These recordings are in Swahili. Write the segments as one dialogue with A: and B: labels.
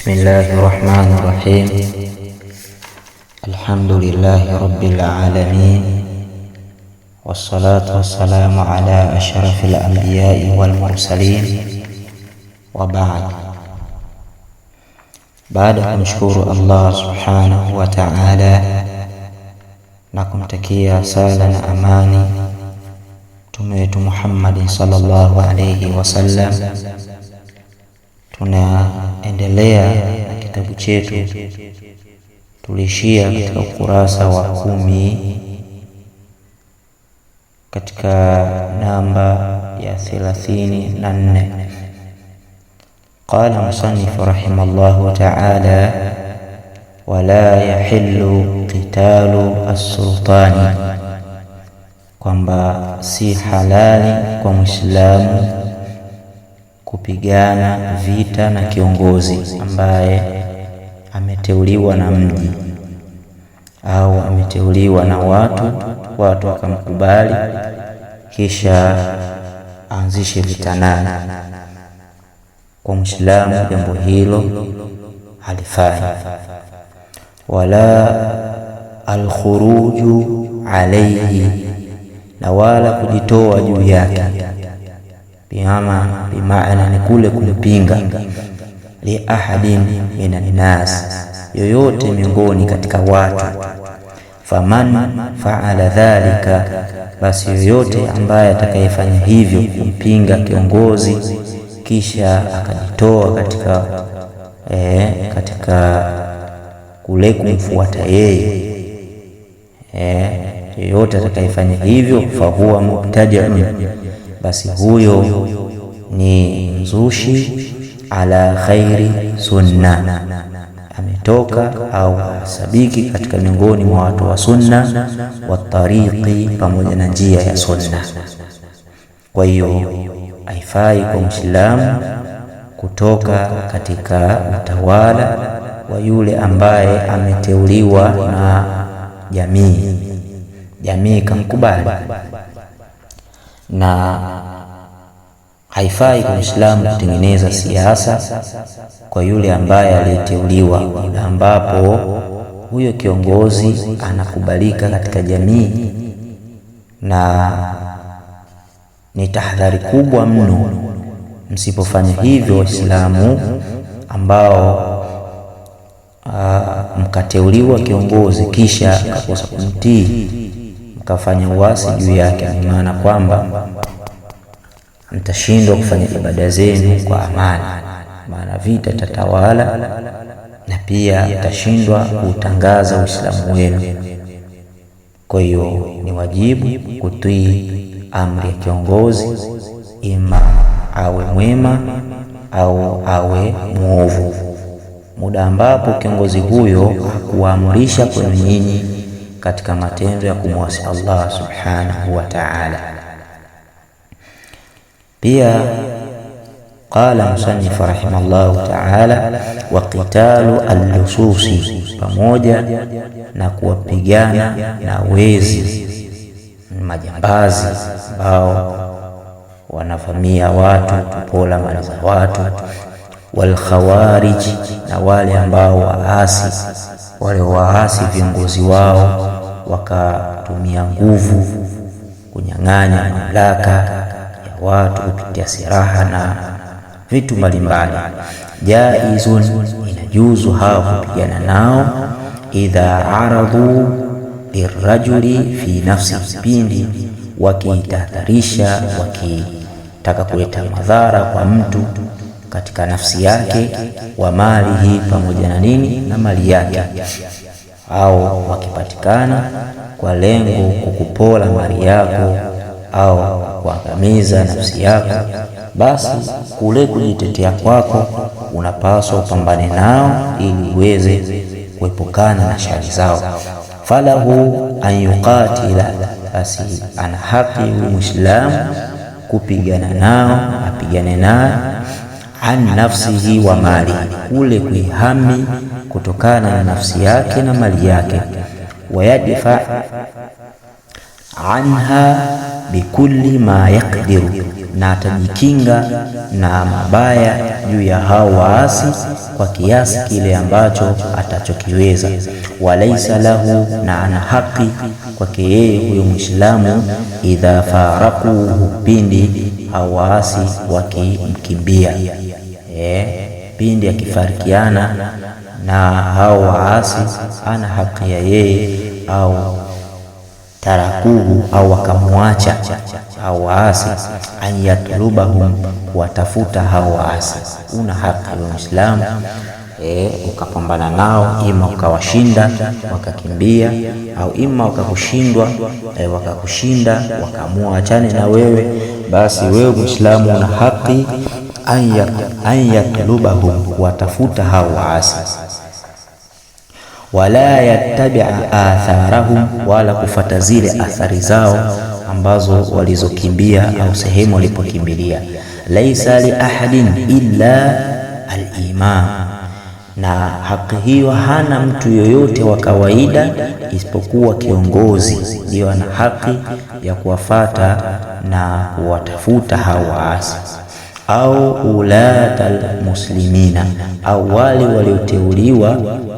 A: بسم الله الرحمن الرحيم. الحمد لله رب العالمين، والصلاة والسلام على أشرف الأنبياء والمرسلين، وبعد. Baada ya kumshukuru Allah subhanahu wa ta'ala na kumtakia sala na amani Mtume wetu Muhammad sallallahu alayhi wasallam, tunaendelea na kitabu chetu. Tulishia katika ukurasa wa 10 katika namba ya 34. Qala musannif rahimallahu ta'ala: wala yahillu qitalu as-sultani, kwamba si halali kwa Muislamu kupigana vita na kiongozi ambaye ameteuliwa na mji au ameteuliwa na watu wakamkubali kisha aanzishe vita naye. Kwa Muislamu jambo hilo halifai. Wala alkhuruju alayhi, na wala kujitoa juu yake, bimaana ni kule kumpinga, li ahadin minan nas, yoyote miongoni katika watu. Faman faala dhalika, basi yoyote ambaye atakayefanya hivyo, kumpinga kiongozi kisha akajitoa katika kule kumfuata yeye, yoyote atakayefanya hivyo, fahuwa mubtadi'un, basi huyo ni mzushi, ala khairi sunna, ametoka au sabiki katika miongoni mwa watu wa sunna, wa tariqi, pamoja na njia ya sunna. Kwa hiyo haifai kwa Muislamu kutoka katika utawala wa yule ambaye ameteuliwa na jamii kamkubali, na haifai kwa Muislamu kutengeneza siasa kwa yule ambaye aliyeteuliwa, ila ambapo huyo kiongozi anakubalika katika jamii. Na ni tahadhari kubwa mno msipofanya hivyo Waislamu ambao mkateuliwa kiongozi kisha akakosa kumtii, mkafanya uasi juu yake, ni maana kwamba mtashindwa kufanya ibada zenu kwa amani, maana vita tatawala, na pia mtashindwa kutangaza Uislamu wenu. Kwa hiyo ni wajibu kutii amri ya kiongozi, ima awe mwema au awe mwovu, muda ambapo kiongozi huyo hakuamrisha kwenu nyinyi katika matendo ya kumwasi Allah subhanahu wa ta'ala. Pia qala musannif rahimallahu ta'ala: wa qitalu al-lususi, pamoja na kuwapigana na wezi, majambazi ambao wanavamia watu, kupola mali za watu. Wal khawarij, na wale ambao waasi viongozi wao wakatumia nguvu kunyang'anya mamlaka ya watu kupitia silaha na vitu mbalimbali. Jaizun, inajuzu hao kupigana nao, idha aradhu lirajuli fi nafsi, pindi wakitahadharisha, wakitaka kuleta madhara kwa mtu katika nafsi yake, wa malihi, pamoja na na mali yake, au wakipatikana kwa lengo kukupola mali yako au kuangamiza nafsi yako, basi kule kujitetea kwako unapaswa upambane nao ili uweze kuepukana na shari zao. Falahu an yuqatila, basi ana haki huyu Muislamu kupigana nao, apigane nao, an nafsihi wa mali, kule kuihami kutokana na nafsi yake na mali yake. Wayadfa anha bikulli ma yaqdiru, na atajikinga na mabaya juu ya hao waasi kwa kiasi kile ambacho atachokiweza. Walaisa lahu, na ana haki kwake yeye huyo Muislamu, idha faraquhu, pindi hao waasi wakimkimbia, pindi akifarikiana na hao waasi, ana haki ya yeye au tarakuhu, au wakamwacha hao waasi, an yatlubahum, kuwatafuta hao waasi. Una haki ya Muislamu ukapambana nao, ima ukawashinda wakakimbia, au ima wakakushindwa wakakushinda wakaamua wachane na wewe, basi wewe Muislamu una haki an yatlubahum, kuwatafuta hao waasi. Wala yattabi'a atharahum, wala kufata zile athari zao ambazo walizokimbia au sehemu walipokimbilia. Laisa li ahadin illa al-imam, na haki hiyo hana mtu yoyote wa kawaida isipokuwa kiongozi, ndio ana haki ya kuwafata na kuwatafuta hao waasi. Au ulatal muslimina, au wale walioteuliwa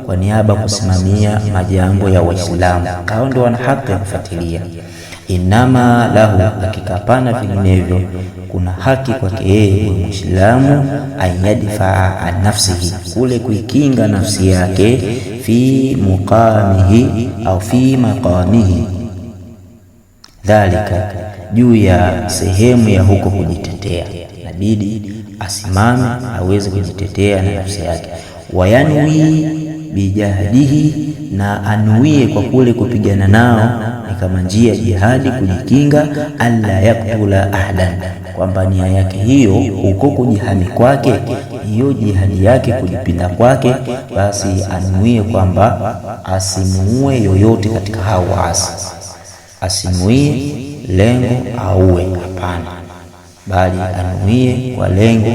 A: kwa niaba kusimamia majambo ya Waislamu, hao ndio wana haki ya kufuatilia. Inama lahu, hakika pana vinginevyo, kuna haki kwake yeye Muislamu, ayadfaa an nafsihi, kule kuikinga nafsi yake, fi muqamihi au fi maqamihi dhalika, juu ya sehemu ya huko kujitetea, inabidi asimame aweze kujitetea na nafsi yake. Wayanwi bijahdihi, na anuie kwa kule kupigana nao ni kama njia jihadi, kujikinga. Alla yaktula ahadan, kwamba nia yake hiyo huko kujihami kwake, hiyo jihadi yake kujipinda kwake, basi anuie kwamba asimuue yoyote katika hao waasi. Asinuie lengo auwe, hapana, bali anuie kwa lengo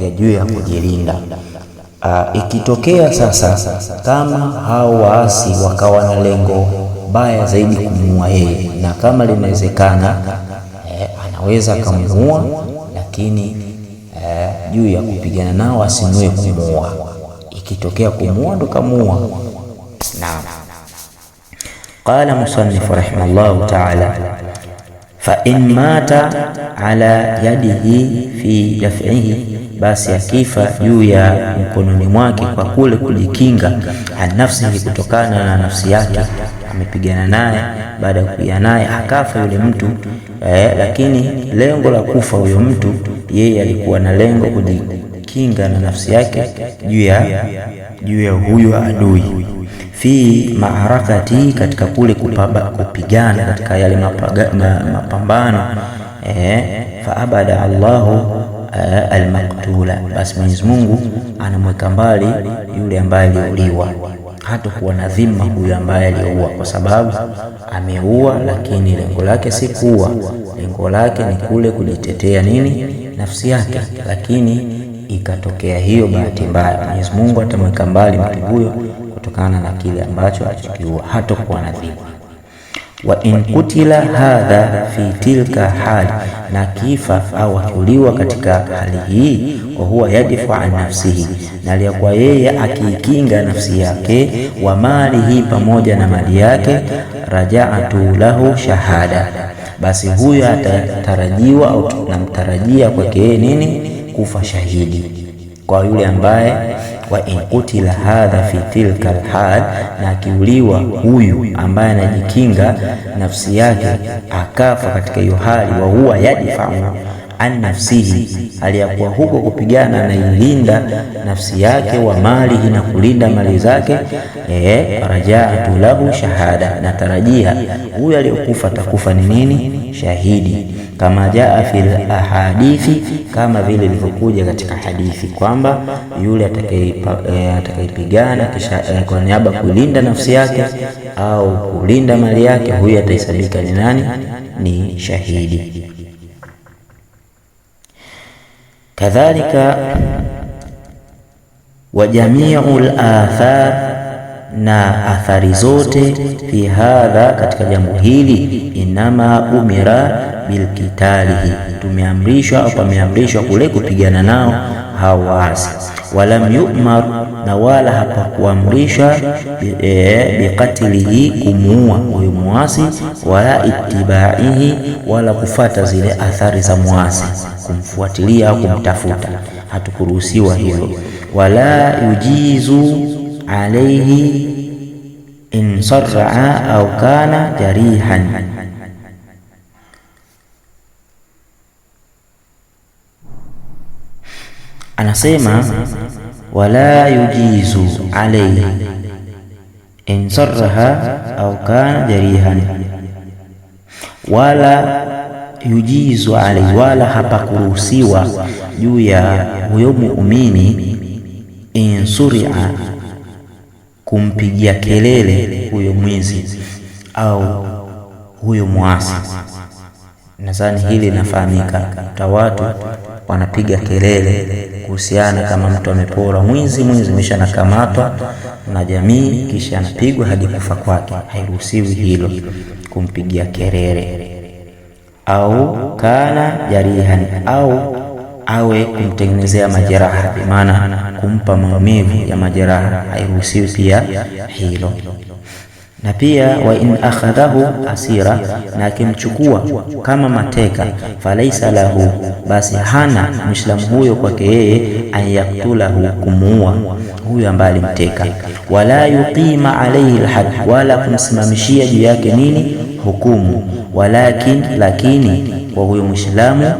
A: ya juu ya kujilinda. Ikitokea sasa kama hao waasi wakawa na lengo baya zaidi kumuua yeye, na kama linawezekana anaweza kumuua, lakini juu ya kupigana nao asinue kumuua. Ikitokea kumuua ndo kamuua. Naam. Qala musannif rahimahullah ta'ala, fa in mata ala yadihi fi daf'ihi, basi akifa juu ya mkononi mwake kwa kule kujikinga, an nafsihi, kutokana na nafsi yake, amepigana naye, baada ya kupigana naye akafa yule mtu, lakini lengo la kufa huyo mtu, yeye alikuwa na lengo kujikinga na nafsi yake juu ya huyo adui, fi maarakati, katika kule kupigana katika yale mapambano, fa abada Allahu al-maqtula, basi Mwenyezi Mungu anamweka mbali yule ambaye aliuliwa. Hatakuwa na dhima huyo ambaye aliua, kwa sababu ameua, lakini lengo lake si kuua, lengo lake ni kule kujitetea nafsi yake. Lakini ikatokea hiyo bahati mbaya, Mwenyezi Mungu atamweka mbali mtu huyo kutokana na kile ambacho alichokiua, hatakuwa na dhima. Wa in kutila hadha fi tilka hali, na kifa au akiuliwa katika hali hii, wa huwa yadifu an nafsihi, na aliyakuwa yeye akikinga nafsi yake, wa mali hii, pamoja na mali yake, raja'atu lahu shahada, basi huyo atatarajiwa au tunamtarajia kwake yeye kufa shahidi, kwa yule ambaye wa in kutila hadha fi tilka alhal, na akiuliwa huyu ambaye anajikinga nafsi yake akafa katika hiyo hali, wa huwa yadfa'u an nafsihi, aliyakuwa huko kupigana na ilinda nafsi yake, wa malihi, na kulinda mali zake, raja'atu lahu shahada, natarajia huyu aliyokufa atakufa ni shahidi, kama jaa fil ahadithi, kama vile ilivyokuja katika hadithi kwamba yule atakayepigana kisha kwa niaba kulinda nafsi yake au kulinda mali yake, huyu atahesabika ni nani? Ni shahidi. Kadhalika wa jami'ul athar na athari zote. Fi hadha, katika jambo hili. Inama umira bilkitalihi, tumeamrishwa au pameamrishwa kule kupigana nao hao waasi. Walam yu'mar, na wala hapakuamrishwa biqatlihi, kumuua huyo muasi, wala ittibaihi, wala kufata zile athari za muasi, kumfuatilia au kumtafuta, hatukuruhusiwa hilo. Wala yujizu alayhi in sar'a au kana jarihan, anasema wala yujizu alayhi in sarraha au kana jarihan, wala yujizu alayhi, wala hapakuruhusiwa juu ya huyo muumini, in sur'a, kumpigia kelele huyo mwizi au huyo muasi. Nadhani hili linafahamika, watu wanapiga kelele kuhusiana kama mtu amepora, mwizi misha nakamatwa na jamii, kisha anapigwa hadi kufa kwake. Hairuhusiwi hilo, kumpigia kelele. Au kana jarihan, au awe kumtengenezea majeraha, kwa maana kumpa maumivu ya majeraha, hairuhusiwi pia hilo. Na pia wa in akhadhahu asira, na akimchukua kama mateka, falaisa lahu, basi hana Muislamu huyo kwake yeye, an yaktulahu, kumuua huyo ambaye alimteka. Wala yuqima alayhi alhad, wala kumsimamishia juu yake nini, hukumu. Lakini kwa huyo Muislamu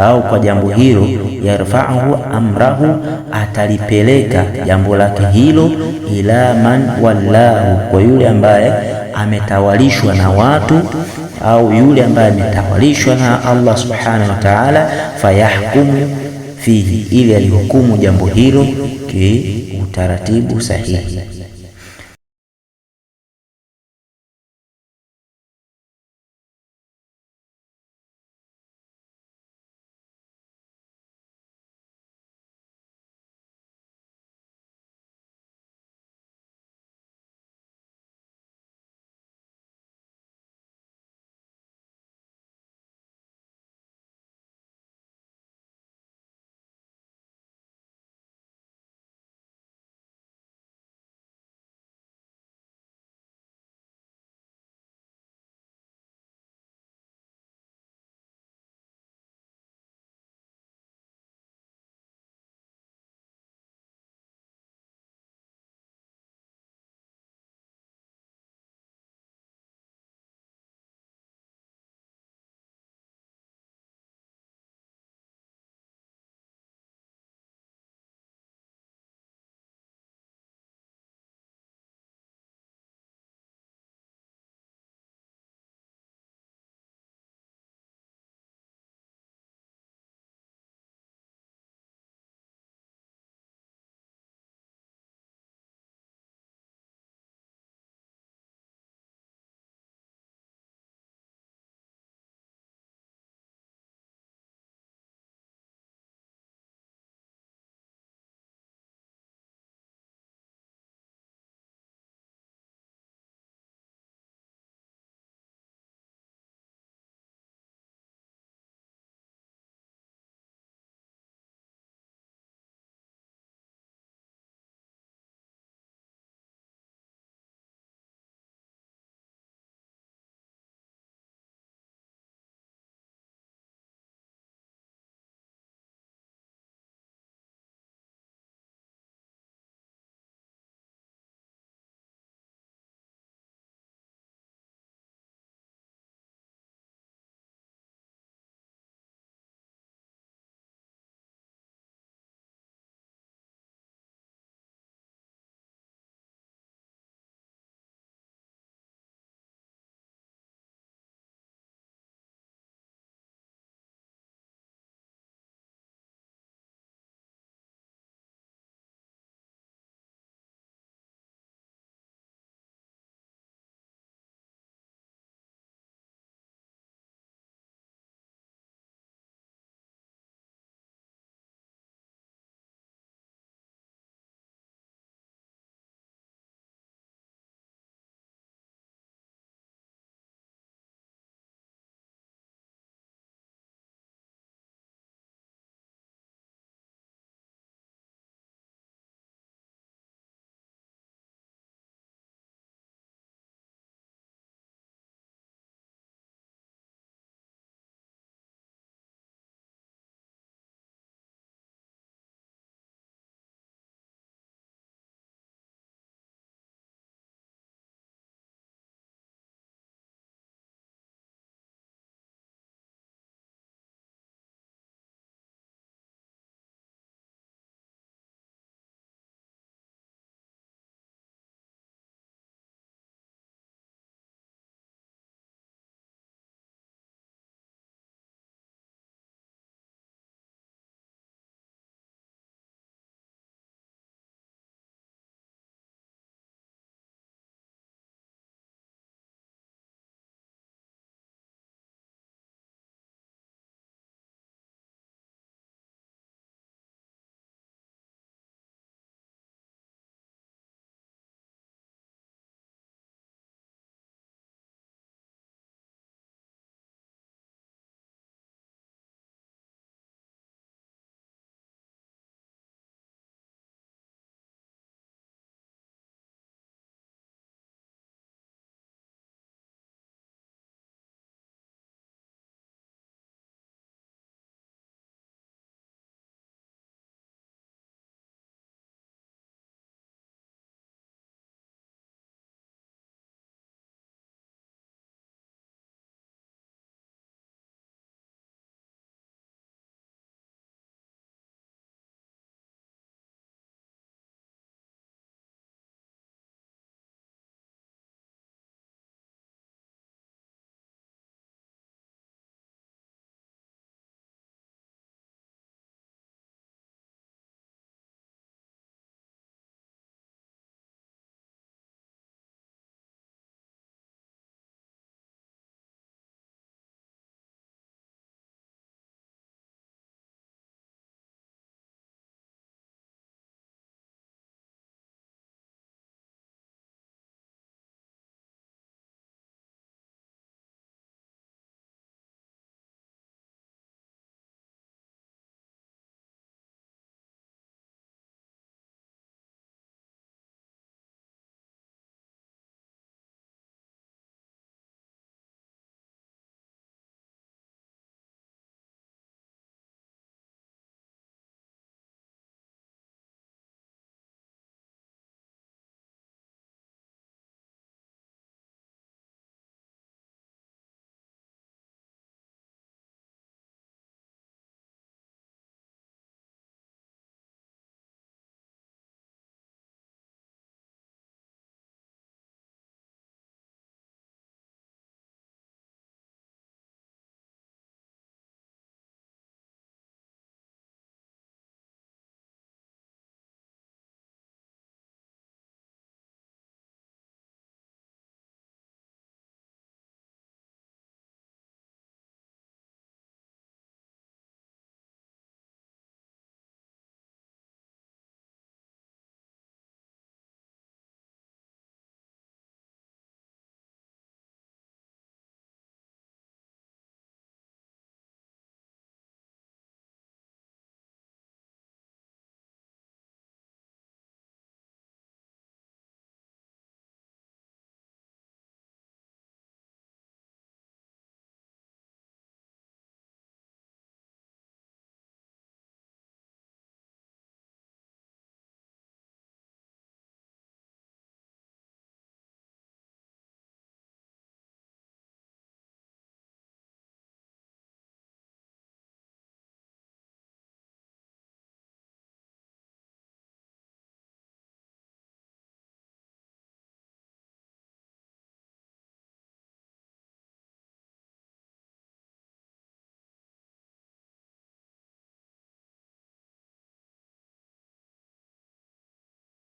A: au kwa jambo hilo, yarfa'uhu amrahu, atalipeleka jambo lake hilo, ila man wallahu, kwa yule ambaye ametawalishwa na watu, au yule ambaye ametawalishwa na Allah subhanahu wa ta'ala, fayahkumu fihi, ili alihukumu jambo hilo ki utaratibu sahihi.